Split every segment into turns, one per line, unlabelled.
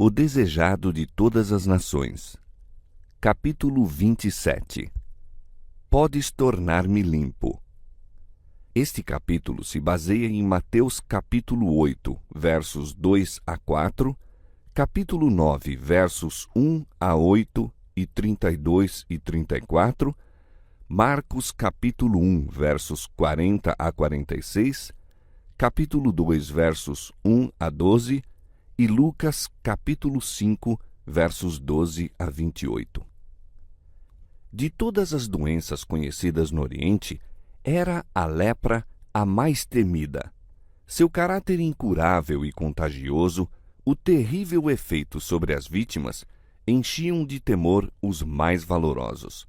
O desejado de todas as nações. Capítulo 27. Podes tornar-me limpo. Este capítulo se baseia em Mateus capítulo 8, versos 2 a 4, capítulo 9, versos 1 a 8 e 32 e 34, Marcos capítulo 1, versos 40 a 46, capítulo 2, versos 1 a 12 e Lucas capítulo 5, versos 12 a 28. De todas as doenças conhecidas no Oriente, era a lepra a mais temida. Seu caráter incurável e contagioso, o terrível efeito sobre as vítimas, enchiam de temor os mais valorosos.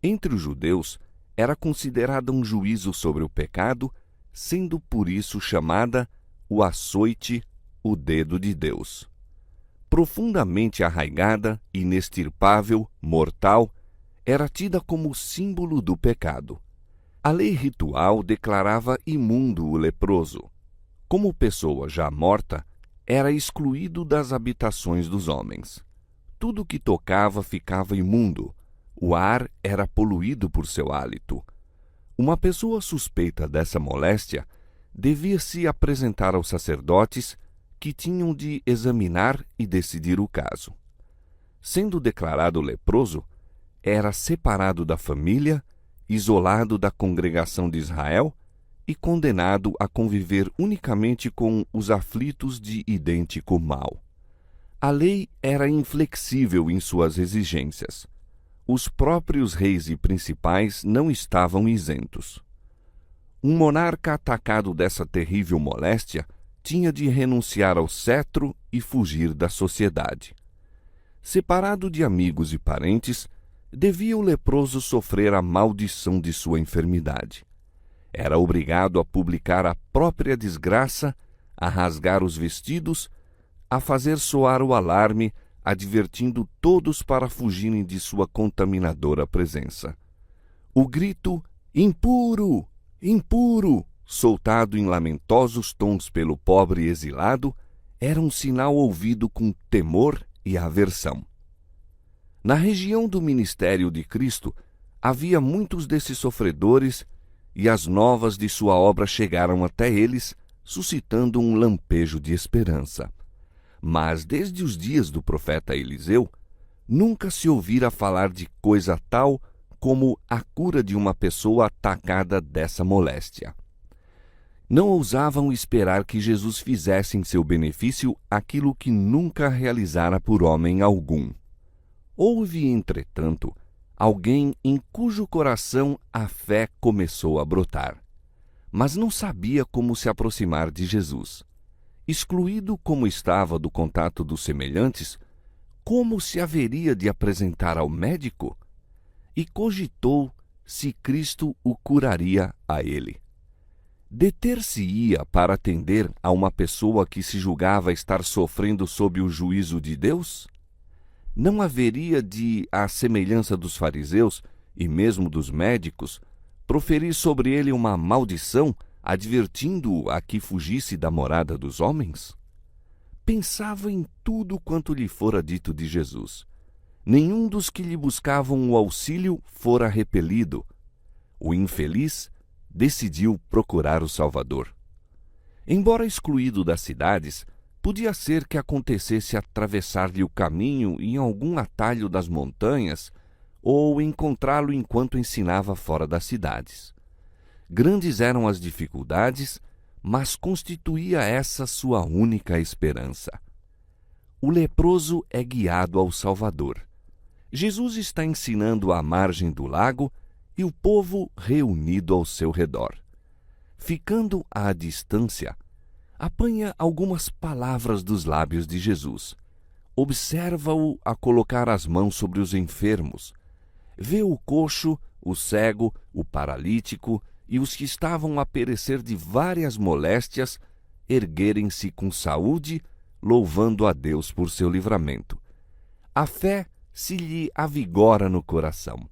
Entre os judeus, era considerada um juízo sobre o pecado, sendo por isso chamada o açoite, o dedo de Deus. Profundamente arraigada, inextirpável, mortal, era tida como símbolo do pecado. A lei ritual declarava imundo o leproso. Como pessoa já morta, era excluído das habitações dos homens. Tudo que tocava ficava imundo. O ar era poluído por seu hálito. Uma pessoa suspeita dessa moléstia devia se apresentar aos sacerdotes, que tinham de examinar e decidir o caso. Sendo declarado leproso, era separado da família, isolado da congregação de Israel e condenado a conviver unicamente com os aflitos de idêntico mal. A lei era inflexível em suas exigências. Os próprios reis e principais não estavam isentos. Um monarca atacado dessa terrível moléstia tinha de renunciar ao cetro e fugir da sociedade. Separado de amigos e parentes, devia o leproso sofrer a maldição de sua enfermidade. Era obrigado a publicar a própria desgraça, a rasgar os vestidos, a fazer soar o alarme, advertindo todos para fugirem de sua contaminadora presença. O grito "impuro! Impuro!", soltado em lamentosos tons pelo pobre exilado, era um sinal ouvido com temor e aversão. Na região do ministério de Cristo, havia muitos desses sofredores, e as novas de sua obra chegaram até eles, suscitando um lampejo de esperança. Mas desde os dias do profeta Eliseu, nunca se ouvira falar de coisa tal como a cura de uma pessoa atacada dessa moléstia. Não ousavam esperar que Jesus fizesse em seu benefício aquilo que nunca realizara por homem algum. Houve, entretanto, alguém em cujo coração a fé começou a brotar, mas não sabia como se aproximar de Jesus. Excluído como estava do contato dos semelhantes, como se haveria de apresentar ao médico? E cogitou se Cristo o curaria a ele. Deter-se-ia para atender a uma pessoa que se julgava estar sofrendo sob o juízo de Deus? Não haveria de, à semelhança dos fariseus e mesmo dos médicos, proferir sobre ele uma maldição, advertindo-o a que fugisse da morada dos homens? Pensava em tudo quanto lhe fora dito de Jesus. Nenhum dos que lhe buscavam o auxílio fora repelido. O infeliz decidiu procurar o Salvador. Embora excluído das cidades, podia ser que acontecesse atravessar-lhe o caminho em algum atalho das montanhas ou encontrá-lo enquanto ensinava fora das cidades. Grandes eram as dificuldades, mas constituía essa sua única esperança. O leproso é guiado ao Salvador. Jesus está ensinando à margem do lago e o povo reunido ao seu redor. Ficando à distância, apanha algumas palavras dos lábios de Jesus. Observa-o a colocar as mãos sobre os enfermos. Vê o coxo, o cego, o paralítico e os que estavam a perecer de várias moléstias erguerem-se com saúde, louvando a Deus por seu livramento. A fé se lhe avigora no coração.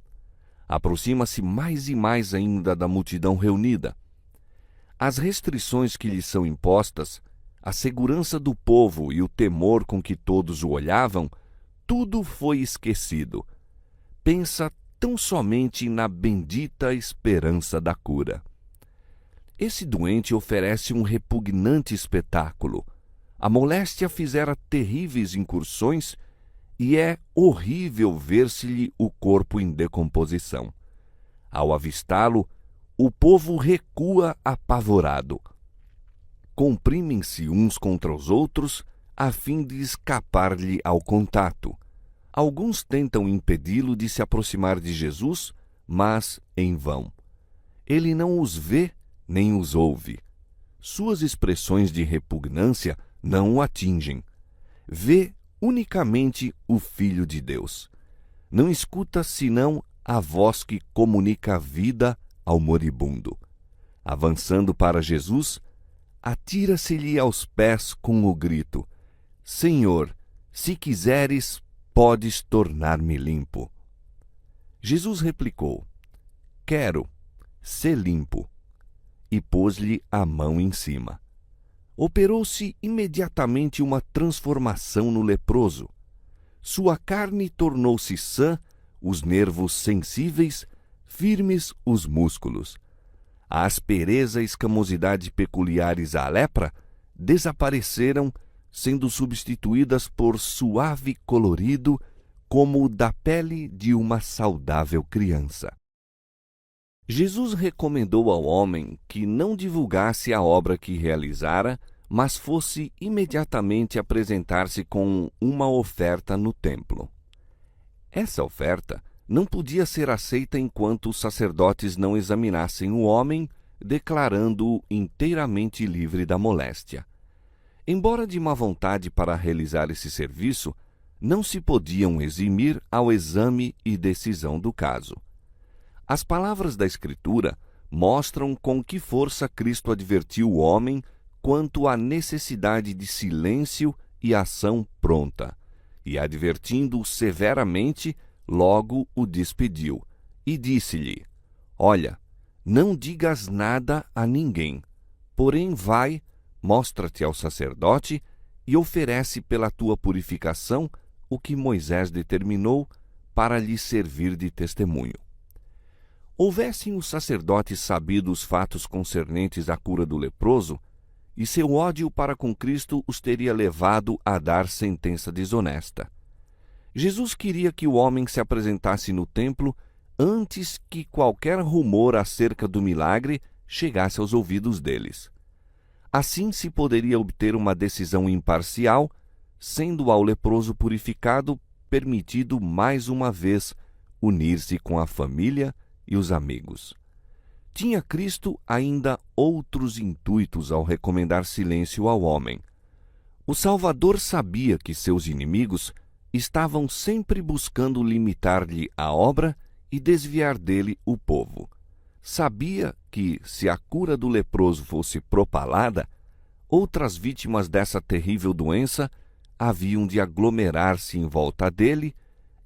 Aproxima-se mais e mais ainda da multidão reunida. As restrições que lhe são impostas, a segurança do povo e o temor com que todos o olhavam, tudo foi esquecido. Pensa tão somente na bendita esperança da cura. Esse doente oferece um repugnante espetáculo. A moléstia fizera terríveis incursões e é horrível ver-se-lhe o corpo em decomposição. Ao avistá-lo, o povo recua apavorado. Comprimem-se uns contra os outros a fim de escapar-lhe ao contato. Alguns tentam impedi-lo de se aproximar de Jesus, mas em vão. Ele não os vê nem os ouve. Suas expressões de repugnância não o atingem. Vê unicamente o Filho de Deus. Não escuta senão a voz que comunica a vida ao moribundo. Avançando para Jesus, atira-se-lhe aos pés com o grito: Senhor, se quiseres, podes tornar-me limpo. Jesus replicou: Quero, sê limpo. E pôs-lhe a mão em cima. Operou-se imediatamente uma transformação no leproso. Sua carne tornou-se sã, os nervos sensíveis, firmes os músculos. A aspereza e escamosidade peculiares à lepra desapareceram, sendo substituídas por suave colorido, como o da pele de uma saudável criança. Jesus recomendou ao homem que não divulgasse a obra que realizara, mas fosse imediatamente apresentar-se com uma oferta no templo. Essa oferta não podia ser aceita enquanto os sacerdotes não examinassem o homem, declarando-o inteiramente livre da moléstia. Embora de má vontade para realizar esse serviço, não se podiam eximir ao exame e decisão do caso. As palavras da Escritura mostram com que força Cristo advertiu o homem quanto à necessidade de silêncio e ação pronta, e advertindo-o severamente, logo o despediu, e disse-lhe: Olha, não digas nada a ninguém, porém vai, mostra-te ao sacerdote e oferece pela tua purificação o que Moisés determinou para lhe servir de testemunho. Houvessem os sacerdotes sabido os fatos concernentes à cura do leproso, e seu ódio para com Cristo os teria levado a dar sentença desonesta. Jesus queria que o homem se apresentasse no templo antes que qualquer rumor acerca do milagre chegasse aos ouvidos deles. Assim se poderia obter uma decisão imparcial, sendo ao leproso purificado permitido mais uma vez unir-se com a família e os amigos. Tinha Cristo ainda outros intuitos ao recomendar silêncio ao homem. O Salvador sabia que seus inimigos estavam sempre buscando limitar-lhe a obra e desviar dele o povo. Sabia que, se a cura do leproso fosse propalada, outras vítimas dessa terrível doença haviam de aglomerar-se em volta dele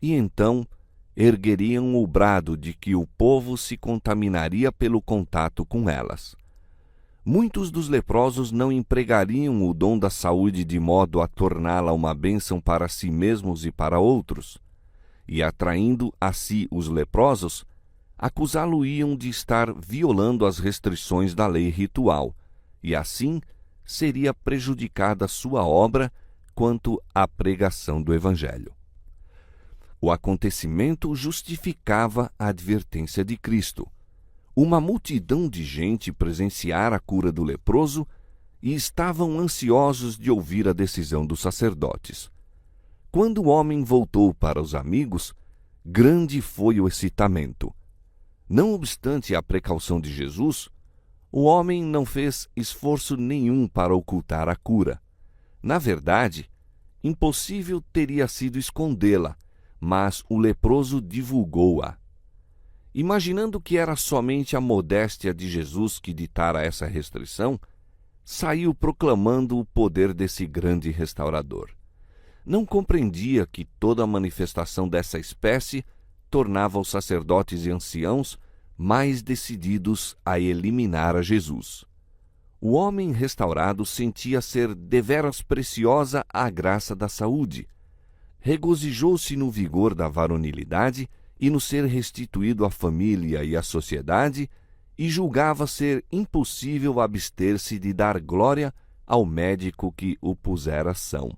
e então ergueriam o brado de que o povo se contaminaria pelo contato com elas. Muitos dos leprosos não empregariam o dom da saúde de modo a torná-la uma bênção para si mesmos e para outros, e atraindo a si os leprosos, acusá-lo-iam de estar violando as restrições da lei ritual, e assim seria prejudicada sua obra quanto à pregação do Evangelho. O acontecimento justificava a advertência de Cristo. Uma multidão de gente presenciara a cura do leproso e estavam ansiosos de ouvir a decisão dos sacerdotes. Quando o homem voltou para os amigos, grande foi o excitamento. Não obstante a precaução de Jesus, o homem não fez esforço nenhum para ocultar a cura. Na verdade, impossível teria sido escondê-la, mas o leproso divulgou-a. Imaginando que era somente a modéstia de Jesus que ditara essa restrição, saiu proclamando o poder desse grande restaurador. Não compreendia que toda manifestação dessa espécie tornava os sacerdotes e anciãos mais decididos a eliminar a Jesus. O homem restaurado sentia ser deveras preciosa a graça da saúde. Regozijou-se no vigor da varonilidade e no ser restituído à família e à sociedade, e julgava ser impossível abster-se de dar glória ao médico que o pusera são.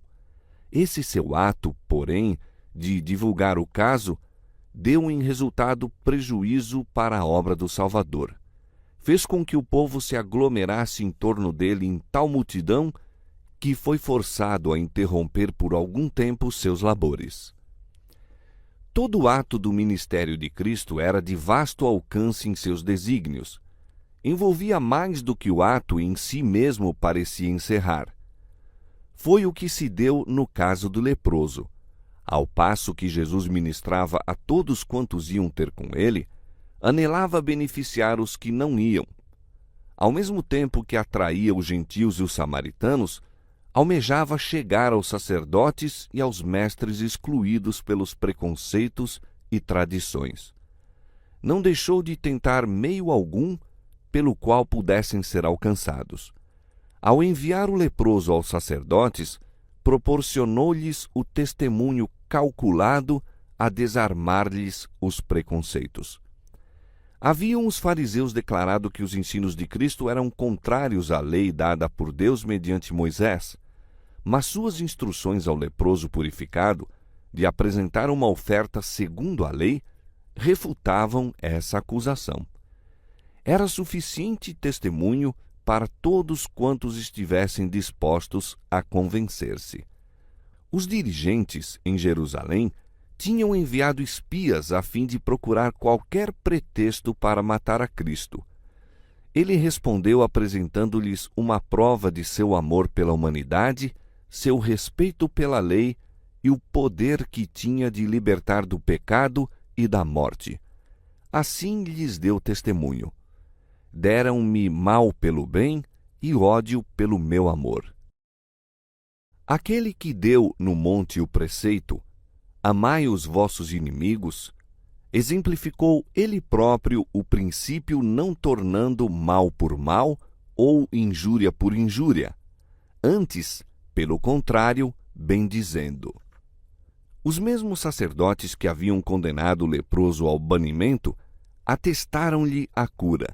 Esse seu ato, porém, de divulgar o caso, deu em resultado prejuízo para a obra do Salvador. Fez com que o povo se aglomerasse em torno dele em tal multidão que foi forçado a interromper por algum tempo seus labores. Todo o ato do ministério de Cristo era de vasto alcance em seus desígnios. Envolvia mais do que o ato em si mesmo parecia encerrar. Foi o que se deu no caso do leproso. Ao passo que Jesus ministrava a todos quantos iam ter com ele, anelava beneficiar os que não iam. Ao mesmo tempo que atraía os gentios e os samaritanos, almejava chegar aos sacerdotes e aos mestres excluídos pelos preconceitos e tradições. Não deixou de tentar meio algum pelo qual pudessem ser alcançados. Ao enviar o leproso aos sacerdotes, proporcionou-lhes o testemunho calculado a desarmar-lhes os preconceitos. Haviam os fariseus declarado que os ensinos de Cristo eram contrários à lei dada por Deus mediante Moisés, mas suas instruções ao leproso purificado de apresentar uma oferta segundo a lei refutavam essa acusação. Era suficiente testemunho para todos quantos estivessem dispostos a convencer-se. Os dirigentes em Jerusalém tinham enviado espias a fim de procurar qualquer pretexto para matar a Cristo. Ele respondeu apresentando-lhes uma prova de seu amor pela humanidade, seu respeito pela lei e o poder que tinha de libertar do pecado e da morte. Assim lhes deu testemunho: deram-me mal pelo bem e ódio pelo meu amor. Aquele que deu no monte o preceito: amai os vossos inimigos, exemplificou ele próprio o princípio não tornando mal por mal ou injúria por injúria, antes, pelo contrário, bendizendo. Os mesmos sacerdotes que haviam condenado o leproso ao banimento atestaram-lhe a cura.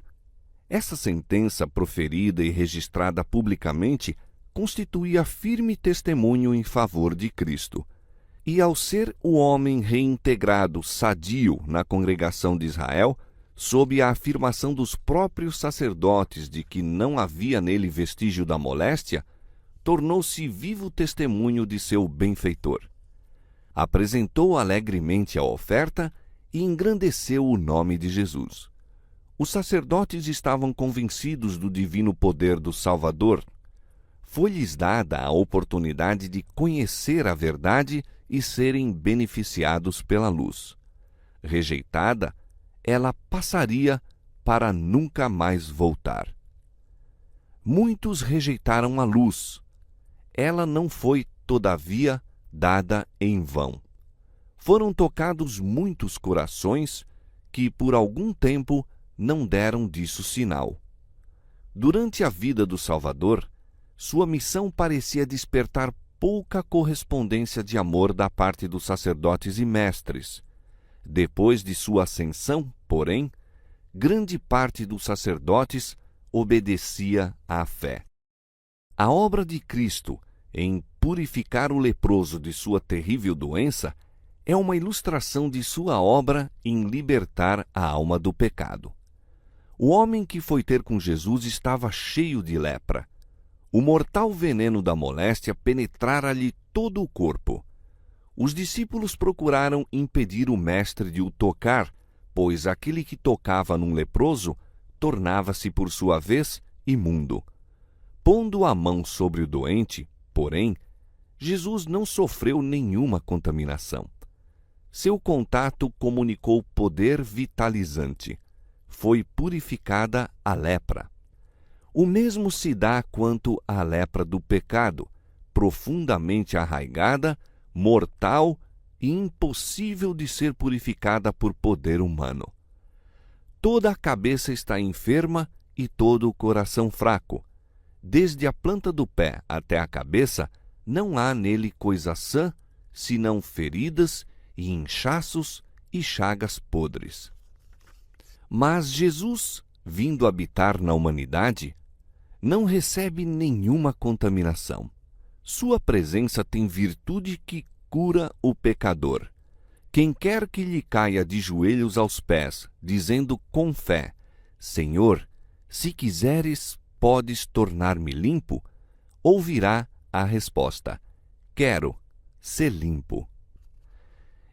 Essa sentença, proferida e registrada publicamente, constituía firme testemunho em favor de Cristo. E ao ser o homem reintegrado sadio na congregação de Israel, sob a afirmação dos próprios sacerdotes de que não havia nele vestígio da moléstia, tornou-se vivo testemunho de seu benfeitor. Apresentou alegremente a oferta e engrandeceu o nome de Jesus. Os sacerdotes estavam convencidos do divino poder do Salvador. Foi-lhes dada a oportunidade de conhecer a verdade e serem beneficiados pela luz. Rejeitada, ela passaria para nunca mais voltar. Muitos rejeitaram a luz. Ela não foi, todavia, dada em vão. Foram tocados muitos corações que, por algum tempo, não deram disso sinal. Durante a vida do Salvador, sua missão parecia despertar pouca correspondência de amor da parte dos sacerdotes e mestres. Depois de sua ascensão, porém, grande parte dos sacerdotes obedecia à fé. A obra de Cristo em purificar o leproso de sua terrível doença é uma ilustração de sua obra em libertar a alma do pecado. O homem que foi ter com Jesus estava cheio de lepra. O mortal veneno da moléstia penetrara-lhe todo o corpo. Os discípulos procuraram impedir o mestre de o tocar, pois aquele que tocava num leproso tornava-se, por sua vez, imundo. Pondo a mão sobre o doente, porém, Jesus não sofreu nenhuma contaminação. Seu contato comunicou poder vitalizante. Foi purificada a lepra. O mesmo se dá quanto à lepra do pecado, profundamente arraigada, mortal e impossível de ser purificada por poder humano. Toda a cabeça está enferma e todo o coração fraco. desde a planta do pé até a cabeça, não há nele coisa sã, senão feridas e inchaços e chagas podres. Mas Jesus, vindo habitar na humanidade, não recebe nenhuma contaminação. Sua presença tem virtude que cura o pecador. Quem quer que lhe caia de joelhos aos pés, dizendo com fé: Senhor, se quiseres, podes tornar-me limpo, ouvirá a resposta: quero ser limpo.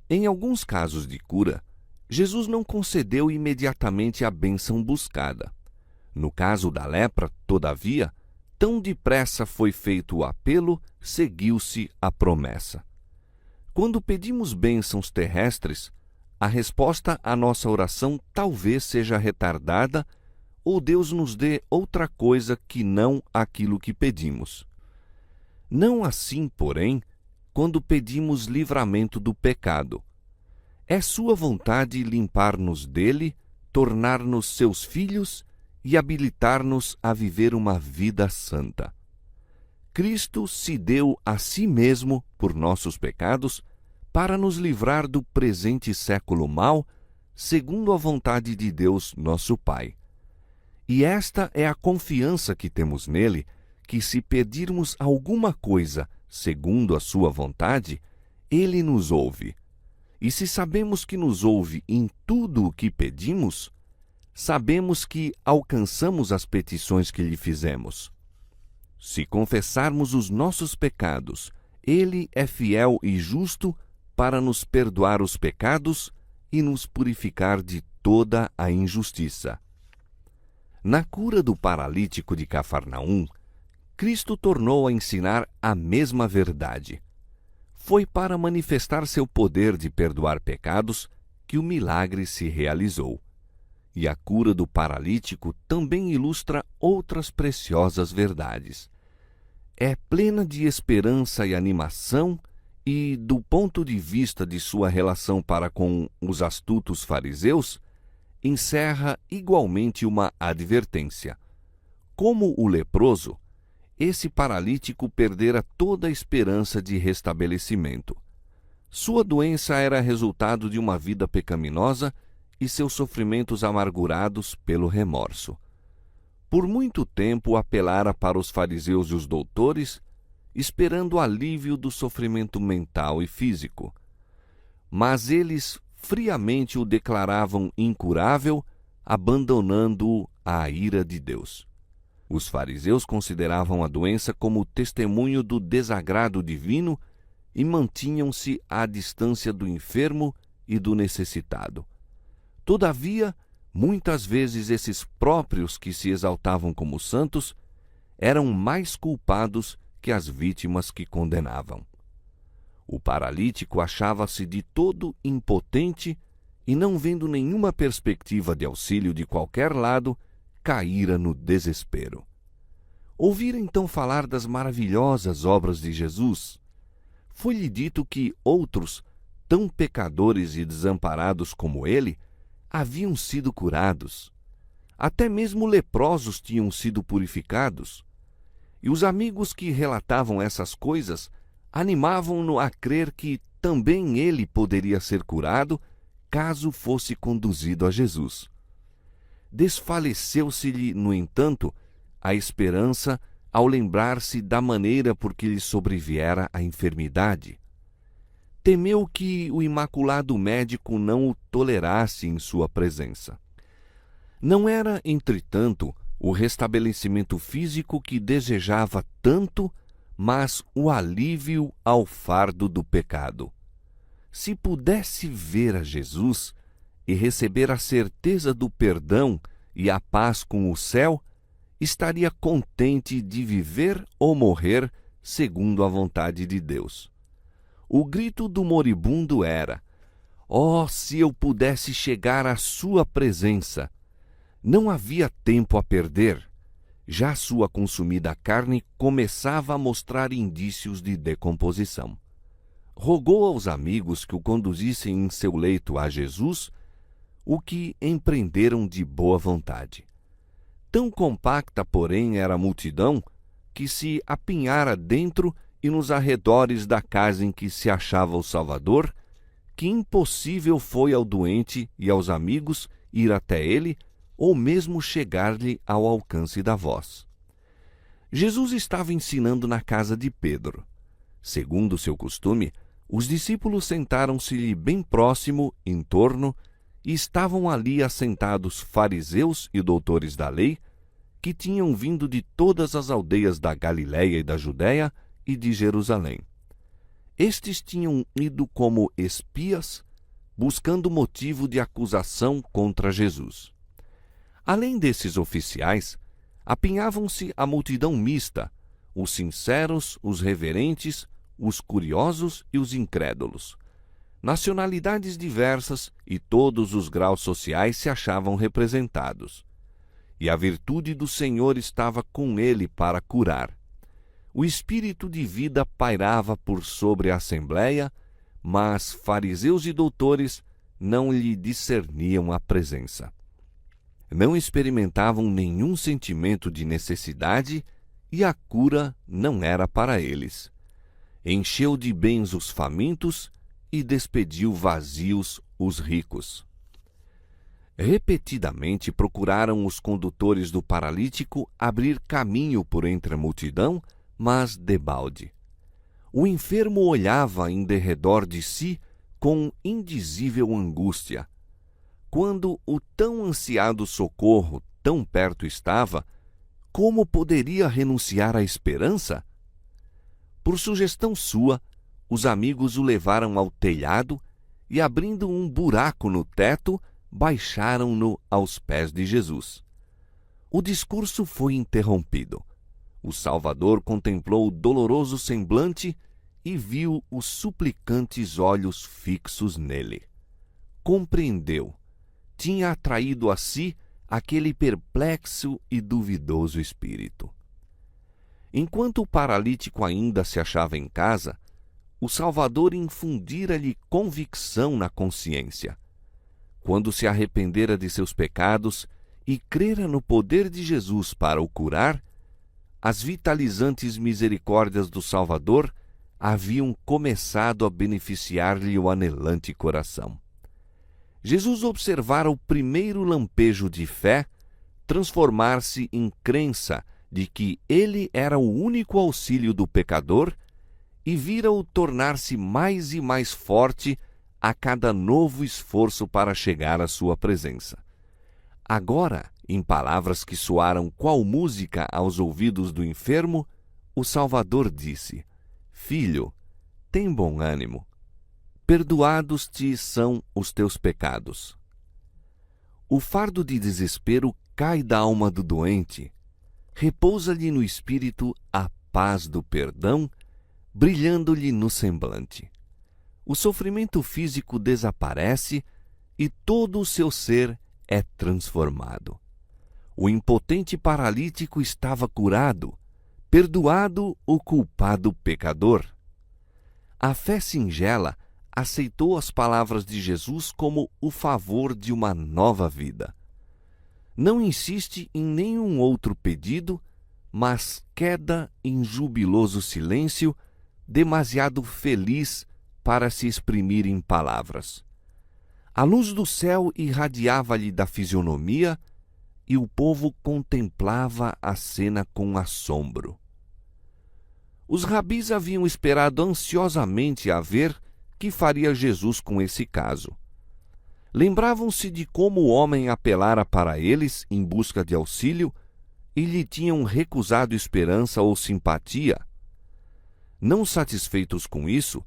Em alguns casos de cura, Jesus não concedeu imediatamente a bênção buscada. No caso da lepra, todavia, tão depressa foi feito o apelo, seguiu-se a promessa. Quando pedimos bênçãos terrestres, a resposta à nossa oração talvez seja retardada ou Deus nos dê outra coisa que não aquilo que pedimos. Não assim, porém, quando pedimos livramento do pecado. É sua vontade limpar-nos dele, tornar-nos seus filhos e habilitar-nos a viver uma vida santa. Cristo se deu a si mesmo por nossos pecados para nos livrar do presente século mau, segundo a vontade de Deus, nosso Pai. E esta é a confiança que temos nele, que se pedirmos alguma coisa segundo a sua vontade, ele nos ouve. E se sabemos que nos ouve em tudo o que pedimos, sabemos que alcançamos as petições que lhe fizemos. Se confessarmos os nossos pecados, ele é fiel e justo para nos perdoar os pecados e nos purificar de toda a injustiça. Na cura do paralítico de Cafarnaum, Cristo tornou a ensinar a mesma verdade. Foi para manifestar seu poder de perdoar pecados que o milagre se realizou. E a cura do paralítico também ilustra outras preciosas verdades. É plena de esperança e animação e, do ponto de vista de sua relação para com os astutos fariseus, encerra igualmente uma advertência. Como o leproso, esse paralítico perdera toda a esperança de restabelecimento. Sua doença era resultado de uma vida pecaminosa e seus sofrimentos amargurados pelo remorso. Por muito tempo apelara para os fariseus e os doutores, esperando o alívio do sofrimento mental e físico. Mas eles friamente o declaravam incurável, abandonando-o à ira de Deus. Os fariseus consideravam a doença como testemunho do desagrado divino e mantinham-se à distância do enfermo e do necessitado. Todavia, muitas vezes esses próprios que se exaltavam como santos eram mais culpados que as vítimas que condenavam. O paralítico achava-se de todo impotente e, não vendo nenhuma perspectiva de auxílio de qualquer lado, caíra no desespero. Ouvira então falar das maravilhosas obras de Jesus. Foi-lhe dito que outros, tão pecadores e desamparados como ele, haviam sido curados. Até mesmo leprosos tinham sido purificados. E os amigos que relatavam essas coisas animavam-no a crer que também ele poderia ser curado, caso fosse conduzido a Jesus. Desfaleceu-se-lhe, no entanto, a esperança ao lembrar-se da maneira por que lhe sobreviera a enfermidade. Temeu que o imaculado médico não o tolerasse em sua presença. Não era, entretanto, o restabelecimento físico que desejava tanto, mas o alívio ao fardo do pecado. Se pudesse ver a Jesus e receber a certeza do perdão e a paz com o céu, estaria contente de viver ou morrer segundo a vontade de Deus. O grito do moribundo era: "Oh, se eu pudesse chegar à sua presença!" Não havia tempo a perder. Já sua consumida carne começava a mostrar indícios de decomposição. Rogou aos amigos que o conduzissem em seu leito a Jesus, o que empreenderam de boa vontade. Tão compacta, porém, era a multidão, que se apinhara dentro e nos arredores da casa em que se achava o Salvador, que impossível foi ao doente e aos amigos ir até ele, ou mesmo chegar-lhe ao alcance da voz. Jesus estava ensinando na casa de Pedro. Segundo seu costume, os discípulos sentaram-se-lhe bem próximo, em torno, e estavam ali assentados fariseus e doutores da lei, que tinham vindo de todas as aldeias da Galiléia e da Judéia e de Jerusalém. Estes tinham ido como espias, buscando motivo de acusação contra Jesus. Além desses oficiais, apinhavam-se a multidão mista, os sinceros, os reverentes, os curiosos e os incrédulos. Nacionalidades diversas e todos os graus sociais se achavam representados. E a virtude do Senhor estava com ele para curar. O espírito de vida pairava por sobre a assembleia, mas fariseus e doutores não lhe discerniam a presença. Não experimentavam nenhum sentimento de necessidade e a cura não era para eles. Encheu de bens os famintos e despediu vazios os ricos. Repetidamente procuraram os condutores do paralítico abrir caminho por entre a multidão, mas debalde. O enfermo olhava em derredor de si com indizível angústia. Quando o tão ansiado socorro tão perto estava, como poderia renunciar à esperança? Por sugestão sua, os amigos o levaram ao telhado e, abrindo um buraco no teto, baixaram-no aos pés de Jesus. O discurso foi interrompido. O Salvador contemplou o doloroso semblante e viu os suplicantes olhos fixos nele. Compreendeu. Tinha atraído a si aquele perplexo e duvidoso espírito. Enquanto o paralítico ainda se achava em casa, o Salvador infundira-lhe convicção na consciência. Quando se arrependera de seus pecados e crera no poder de Jesus para o curar, as vitalizantes misericórdias do Salvador haviam começado a beneficiar-lhe o anelante coração. Jesus observara o primeiro lampejo de fé transformar-se em crença de que ele era o único auxílio do pecador e vira-o tornar-se mais e mais forte a cada novo esforço para chegar à sua presença. Agora, em palavras que soaram qual música aos ouvidos do enfermo, o Salvador disse: Filho, tem bom ânimo. Perdoados te são os teus pecados. O fardo de desespero cai da alma do doente. Repousa-lhe no espírito a paz do perdão, brilhando-lhe no semblante. O sofrimento físico desaparece e todo o seu ser é transformado. O impotente paralítico estava curado, perdoado o culpado pecador. A fé singela aceitou as palavras de Jesus como o favor de uma nova vida. Não insiste em nenhum outro pedido, mas queda em jubiloso silêncio, demasiado feliz para se exprimir em palavras. A luz do céu irradiava-lhe da fisionomia e o povo contemplava a cena com assombro. Os rabis haviam esperado ansiosamente a ver que faria Jesus com esse caso. Lembravam-se de como o homem apelara para eles em busca de auxílio e lhe tinham recusado esperança ou simpatia. Não satisfeitos com isso,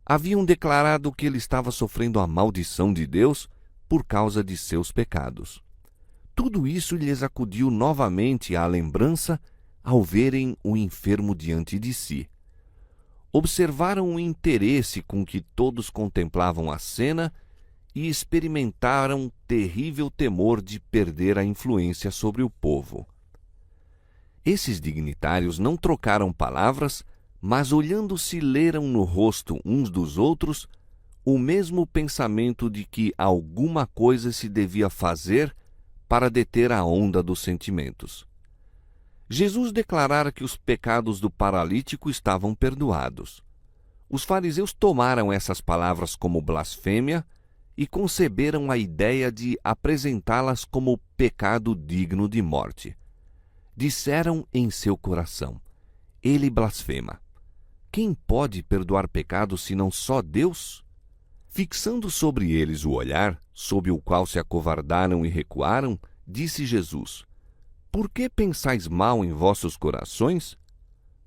haviam declarado que ele estava sofrendo a maldição de Deus por causa de seus pecados. Tudo isso lhes acudiu novamente à lembrança ao verem o enfermo diante de si. Observaram o interesse com que todos contemplavam a cena e experimentaram terrível temor de perder a influência sobre o povo. Esses dignitários não trocaram palavras, mas olhando-se leram no rosto uns dos outros o mesmo pensamento de que alguma coisa se devia fazer para deter a onda dos sentimentos. Jesus declarara que os pecados do paralítico estavam perdoados. Os fariseus tomaram essas palavras como blasfêmia e conceberam a ideia de apresentá-las como pecado digno de morte. Disseram em seu coração: ele blasfema. Quem pode perdoar pecados senão só Deus? Fixando sobre eles o olhar, sob o qual se acovardaram e recuaram, disse Jesus: por que pensais mal em vossos corações?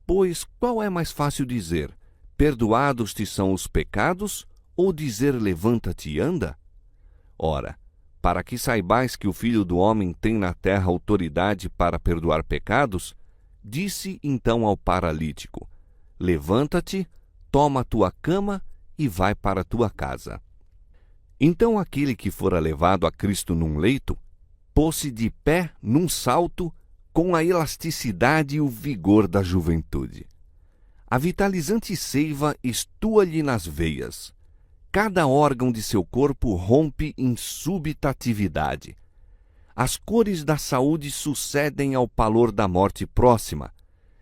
Pois qual é mais fácil dizer: perdoados te são os pecados, ou dizer: levanta-te e anda? Ora, para que saibais que o Filho do Homem tem na terra autoridade para perdoar pecados, disse então ao paralítico: levanta-te, toma a tua cama e vai para a tua casa. Então aquele que fora levado a Cristo num leito, pôs-se de pé num salto com a elasticidade e o vigor da juventude. A vitalizante seiva estua-lhe nas veias. Cada órgão de seu corpo rompe em súbita atividade. As cores da saúde sucedem ao pálor da morte próxima.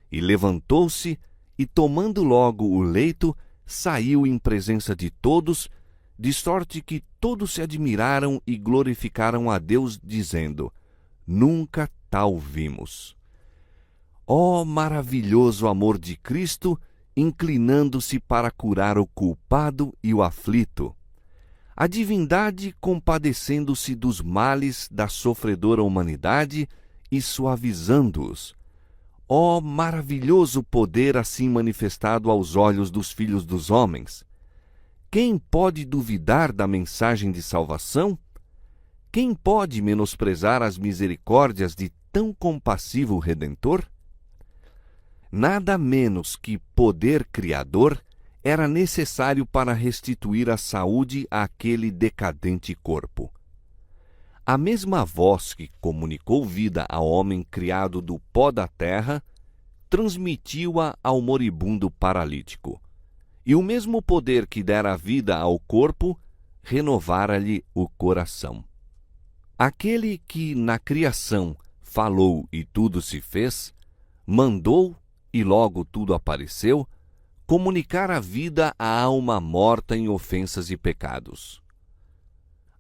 E levantou-se e, tomando logo o leito, saiu em presença de todos, de sorte que todos se admiraram e glorificaram a Deus, dizendo: nunca tal vimos. Ó maravilhoso amor de Cristo, inclinando-se para curar o culpado e o aflito! A divindade compadecendo-se dos males da sofredora humanidade e suavizando-os. Ó maravilhoso poder assim manifestado aos olhos dos filhos dos homens! Quem pode duvidar da mensagem de salvação? Quem pode menosprezar as misericórdias de tão compassivo Redentor? Nada menos que poder criador era necessário para restituir a saúde àquele decadente corpo. A mesma voz que comunicou vida ao homem criado do pó da terra, transmitiu-a ao moribundo paralítico. E o mesmo poder que dera vida ao corpo, renovara-lhe o coração. Aquele que na criação falou e tudo se fez, mandou e logo tudo apareceu, comunicar a vida à alma morta em ofensas e pecados.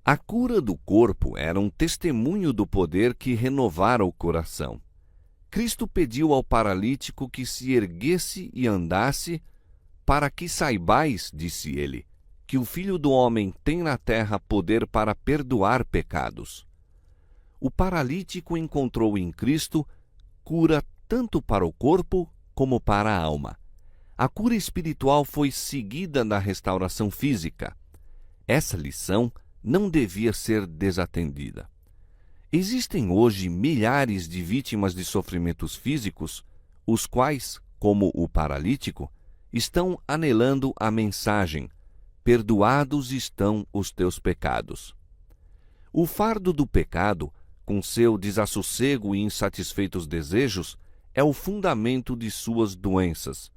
A cura do corpo era um testemunho do poder que renovara o coração. Cristo pediu ao paralítico que se erguesse e andasse, para que saibais, disse ele, que o Filho do Homem tem na terra poder para perdoar pecados. O paralítico encontrou em Cristo cura tanto para o corpo como para a alma. A cura espiritual foi seguida da restauração física. Essa lição não devia ser desatendida. Existem hoje milhares de vítimas de sofrimentos físicos, os quais, como o paralítico, estão anelando a mensagem: perdoados estão os teus pecados. O fardo do pecado, com seu desassossego e insatisfeitos desejos, é o fundamento de suas doenças.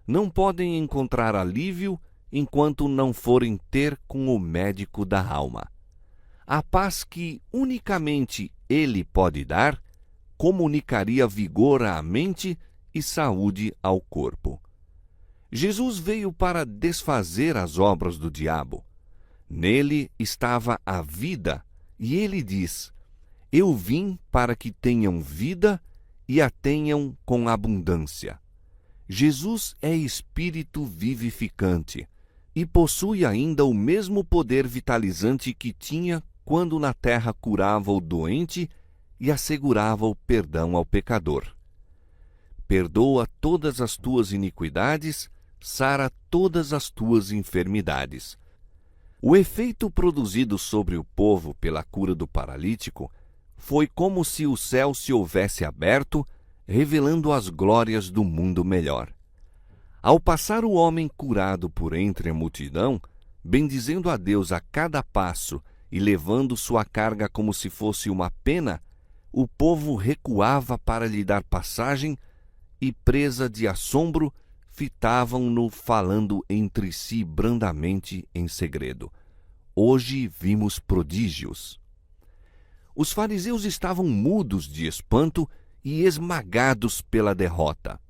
Não podem encontrar alívio enquanto não forem ter com o médico da alma. A paz que unicamente ele pode dar, comunicaria vigor à mente e saúde ao corpo. Jesus veio para desfazer as obras do diabo. Nele estava a vida, e ele diz: eu vim para que tenham vida e a tenham com abundância. Jesus é espírito vivificante e possui ainda o mesmo poder vitalizante que tinha quando na terra curava o doente e assegurava o perdão ao pecador. Perdoa todas as tuas iniquidades, sara todas as tuas enfermidades. O efeito produzido sobre o povo pela cura do paralítico foi como se o céu se houvesse aberto, revelando as glórias do mundo melhor. Ao passar o homem curado por entre a multidão, bendizendo a Deus a cada passo e levando sua carga como se fosse uma pena, o povo recuava para lhe dar passagem e, presa de assombro, fitavam-no falando entre si brandamente em segredo: hoje vimos prodígios. Os fariseus estavam mudos de espanto e esmagados pela derrota.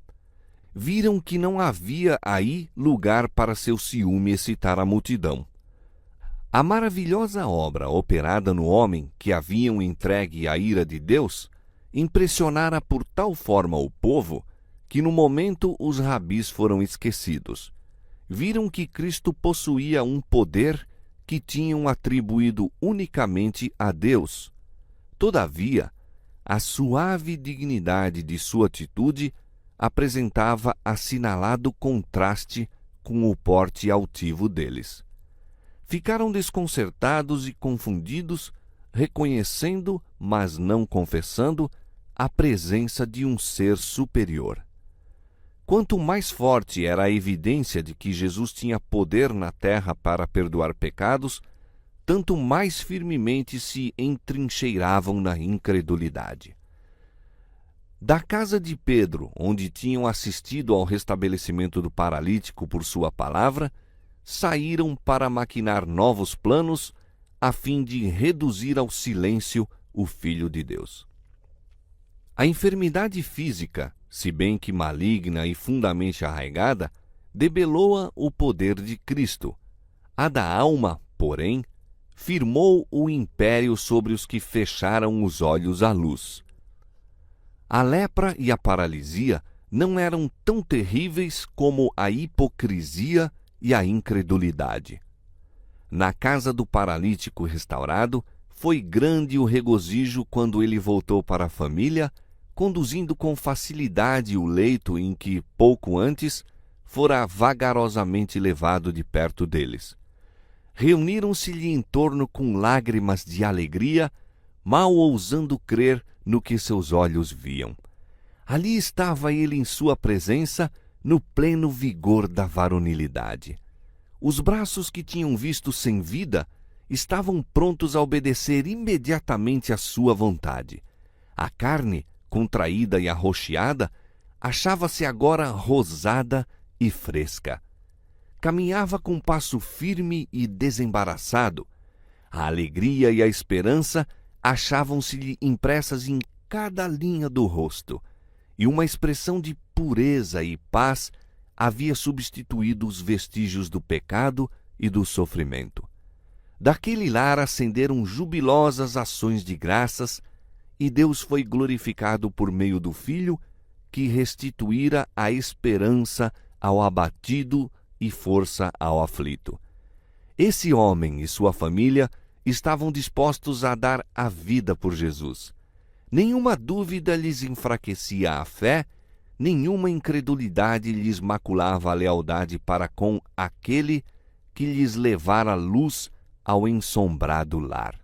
Viram que não havia aí lugar para seu ciúme excitar a multidão. A maravilhosa obra operada no homem que haviam entregue à ira de Deus impressionara por tal forma o povo que no momento os rabis foram esquecidos. Viram que Cristo possuía um poder que tinham atribuído unicamente a Deus. Todavia, a suave dignidade de sua atitude apresentava assinalado contraste com o porte altivo deles. Ficaram desconcertados e confundidos, reconhecendo, mas não confessando, a presença de um ser superior. Quanto mais forte era a evidência de que Jesus tinha poder na terra para perdoar pecados, tanto mais firmemente se entrincheiravam na incredulidade. Da casa de Pedro, onde tinham assistido ao restabelecimento do paralítico por sua palavra, saíram para maquinar novos planos a fim de reduzir ao silêncio o Filho de Deus. A enfermidade física, se bem que maligna e fundamente arraigada, debelou-a o poder de Cristo. A da alma, porém, firmou o império sobre os que fecharam os olhos à luz. A lepra e a paralisia não eram tão terríveis como a hipocrisia e a incredulidade. Na casa do paralítico restaurado, foi grande o regozijo quando ele voltou para a família, conduzindo com facilidade o leito em que, pouco antes, fora vagarosamente levado de perto deles. Reuniram-se-lhe em torno com lágrimas de alegria, mal ousando crer no que seus olhos viam. Ali estava ele em sua presença, no pleno vigor da varonilidade. Os braços que tinham visto sem vida estavam prontos a obedecer imediatamente à sua vontade. A carne, contraída e arroxeada, achava-se agora rosada e fresca. Caminhava com passo firme e desembaraçado. A alegria e a esperança achavam-se-lhe impressas em cada linha do rosto, e uma expressão de pureza e paz havia substituído os vestígios do pecado e do sofrimento. Daquele lar ascenderam jubilosas ações de graças, e Deus foi glorificado por meio do Filho, que restituíra a esperança ao abatido e força ao aflito. Esse homem e sua família estavam dispostos a dar a vida por Jesus. Nenhuma dúvida lhes enfraquecia a fé, nenhuma incredulidade lhes maculava a lealdade para com aquele que lhes levara luz ao ensombrado lar.